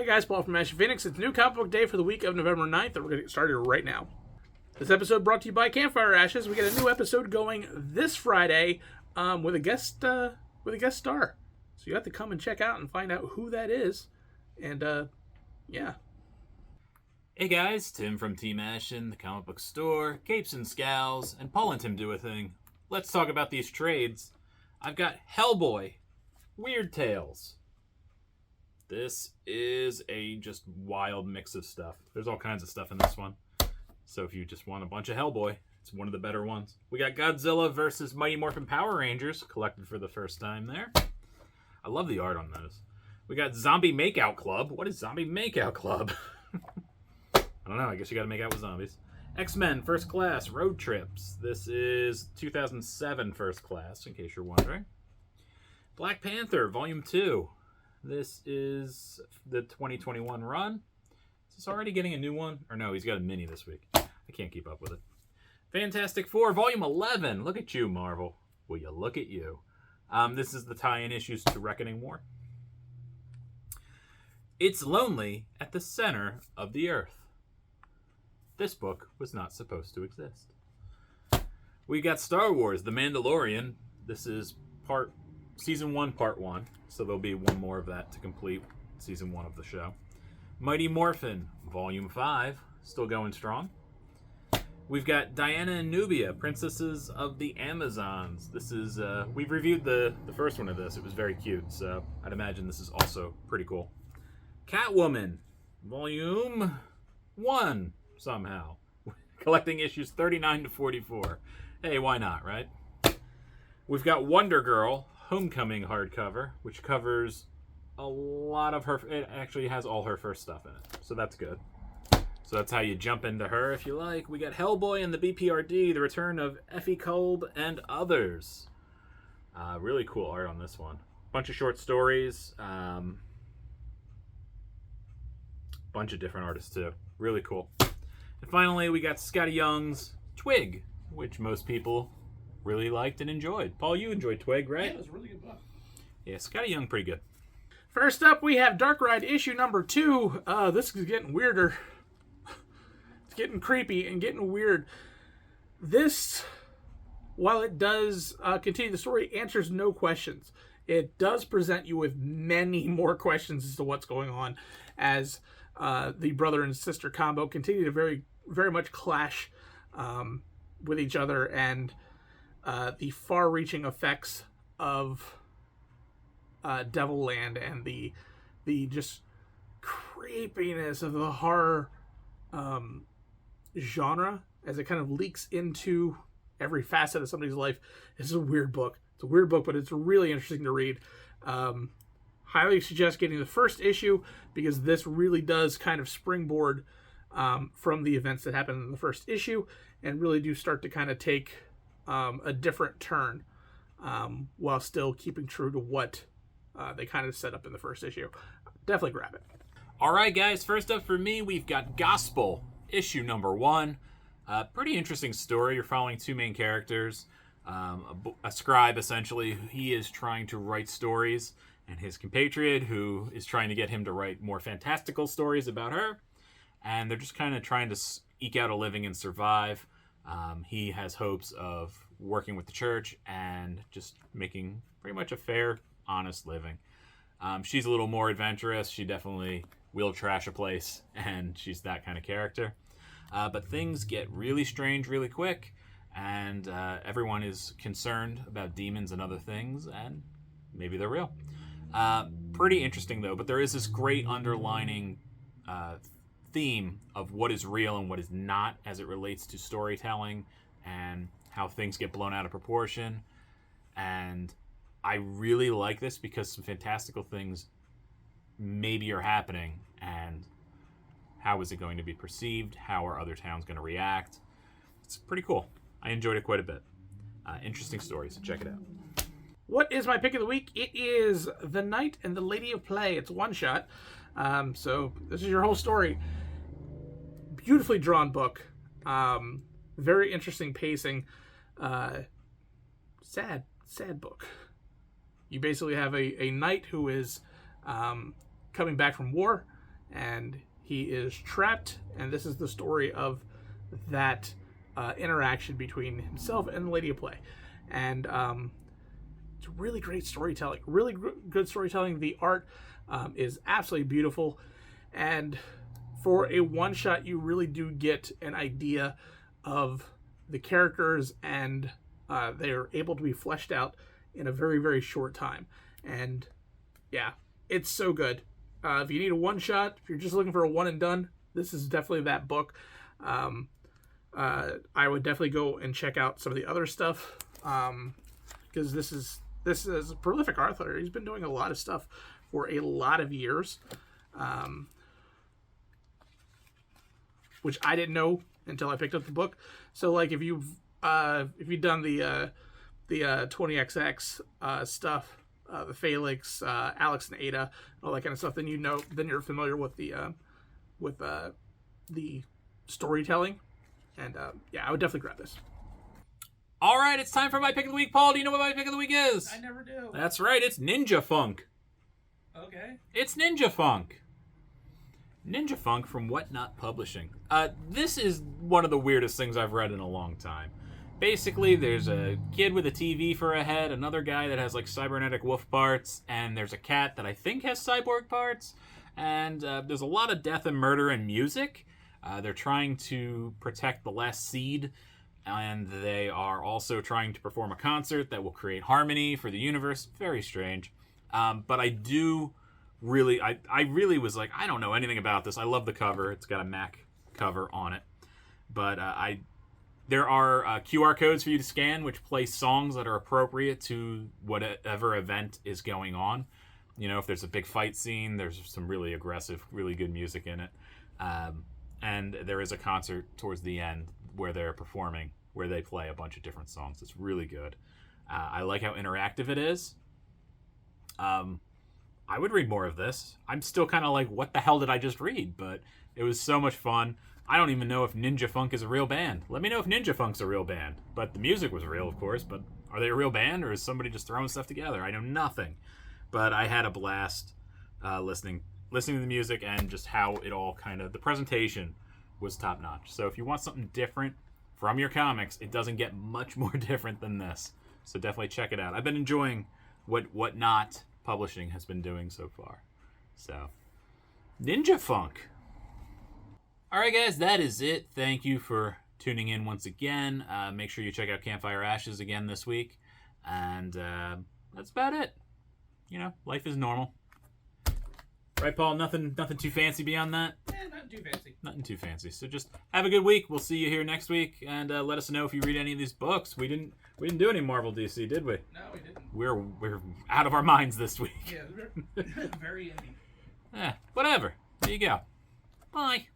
Hey guys, Paul from Ashen. It's new comic book day for the week of November 9th, and we're going to get started right now. This episode brought to you by Campfire Ashes. We get a new episode going this Friday with a guest star. So you have to come and check out and find out who that is. And yeah. Hey guys, Tim from Team Ashen, the comic book store, Capes and Scowls, and Paul and Tim do a thing. Let's talk about these trades. I've got Hellboy, Weird Tales. This is a just wild mix of stuff. There's all kinds of stuff in this one. So if you just want a bunch of Hellboy, it's one of the better ones. We got Godzilla versus Mighty Morphin Power Rangers, collected for the first time there. I love the art on those. We got Zombie Makeout Club. What is Zombie Makeout Club? I don't know. I guess you got to make out with zombies. X-Men First Class Road Trips. This is 2007 First Class, in case you're wondering. Black Panther Volume 2. This is the 2021 run. Is this already getting a new one? Or no, he's got a mini this week. I can't keep up with it. Fantastic Four Volume 11. Look at you, Marvel. Will you look at you? This is the tie-in issues to Reckoning War. It's Lonely at the Center of the Earth. This book was not supposed to exist. We got Star Wars, The Mandalorian. This is Season 1, Part 1. So there'll be one more of that to complete Season 1 of the show. Mighty Morphin, Volume 5. Still going strong. We've got Diana and Nubia, Princesses of the Amazons. This is, we've reviewed the first one of this. It was very cute, so I'd imagine this is also pretty cool. Catwoman, Volume 1, somehow. Collecting issues 39 to 44. Hey, why not, right? We've got Wonder Girl, Homecoming hardcover, which covers a lot of her. It actually has all her first stuff in it, so that's good. So that's how you jump into her if you like. We got Hellboy and the BPRD, the return of Effie Kolb and others. Really cool art on this one. Bunch of short stories. Bunch of different artists too. Really cool. And finally, we got Scotty Young's Twig, which most people really liked and enjoyed. Paul, you enjoyed Twig, right? Yeah, it was a really good book. Yeah, Scotty Young, pretty good. First up, we have Dark Ride issue number 2. This is getting weirder. It's getting creepy and getting weird. This, while it does continue the story, answers no questions. It does present you with many more questions as to what's going on as the brother and sister combo continue to very, very much clash with each other, and the far-reaching effects of Devilland and the just creepiness of the horror genre as it kind of leaks into every facet of somebody's life. This is a weird book. It's a weird book, but it's really interesting to read. Highly suggest getting the first issue because this really does kind of springboard from the events that happened in the first issue and really do start to kind of take a different turn while still keeping true to what they kind of set up in the first issue. Definitely grab it. All right, guys. First up for me, we've got Gospel, issue number 1. Pretty interesting story. You're following two main characters. A scribe, essentially. He is trying to write stories, and his compatriot, who is trying to get him to write more fantastical stories about her. And they're just kind of trying to eke out a living and survive. He has hopes of working with the church and just making pretty much a fair, honest living. She's a little more adventurous. She definitely will trash a place, and she's that kind of character. But things get really strange really quick, and everyone is concerned about demons and other things, and maybe they're real. Pretty interesting, though, but there is this great underlining theme of what is real and what is not as it relates to storytelling and how things get blown out of proportion. And I really like this because some fantastical things maybe are happening, and how is it going to be perceived? How are other towns going to react? It's pretty cool. I enjoyed it quite a bit. Interesting story, so check it out. What is my pick of the week? It is The Knight and the Lady of Play. It's one shot. So this is your whole story. Beautifully drawn book. Very interesting pacing. Sad book. You basically have a knight who is coming back from war, and he is trapped, and this is the story of that interaction between himself and the Lady of Play. And it's really great storytelling, really good storytelling. The art is absolutely beautiful, and for a one-shot, you really do get an idea of the characters, and they're able to be fleshed out in a very, very short time. And yeah, it's so good. If you need a one-shot, if you're just looking for a one and done, this is definitely that book. I would definitely go and check out some of the other stuff, because this is a prolific author. He's been doing a lot of stuff for a lot of years, which I didn't know until I picked up the book. So, like, if you've done the 20XX stuff, the Felix, Alex and Ada, all that kind of stuff, then you're familiar with the storytelling, and yeah, I would definitely grab this. All right, it's time for my pick of the week. Paul, do you know what my pick of the week is? I never do. That's right, it's Ninja Funk. Okay. It's Ninja Funk. Ninja Funk from Whatnot Publishing. This is one of the weirdest things I've read in a long time. Basically, there's a kid with a TV for a head, another guy that has like cybernetic wolf parts, and there's a cat that I think has cyborg parts, and there's a lot of death and murder and music. They're trying to protect the last seed, and they are also trying to perform a concert that will create harmony for the universe. Very strange. But I do really, I really was like, I don't know anything about this. I love the cover. It's got a Mac cover on it. But there are QR codes for you to scan, which play songs that are appropriate to whatever event is going on. You know, if there's a big fight scene, there's some really aggressive, really good music in it. And there is a concert towards the end where they're performing, where they play a bunch of different songs. It's really good. I like how interactive it is. I would read more of this. I'm still kind of like, what the hell did I just read? But it was so much fun. I don't even know if Ninja Funk is a real band. Let me know if Ninja Funk's a real band. But the music was real, of course. But are they a real band, or is somebody just throwing stuff together? I know nothing. But I had a blast listening to the music, and just how it all kind of, the presentation was top notch. So if you want something different from your comics, it doesn't get much more different than this. So definitely check it out. I've been enjoying what Whatnot Publishing has been doing so far. So, Ninja Funk. All right, guys, that is it. Thank you for tuning in once again. Make sure you check out Campfire Ashes again this week. And that's about it. You know, life is normal. Right, Paul? Nothing too fancy beyond that? Yeah, nothing too fancy. Nothing too fancy. So just have a good week. We'll see you here next week, and let us know if you read any of these books. We didn't do any Marvel DC, did we? No, we didn't. We're out of our minds this week. Yeah, very indie. Whatever. There you go. Bye.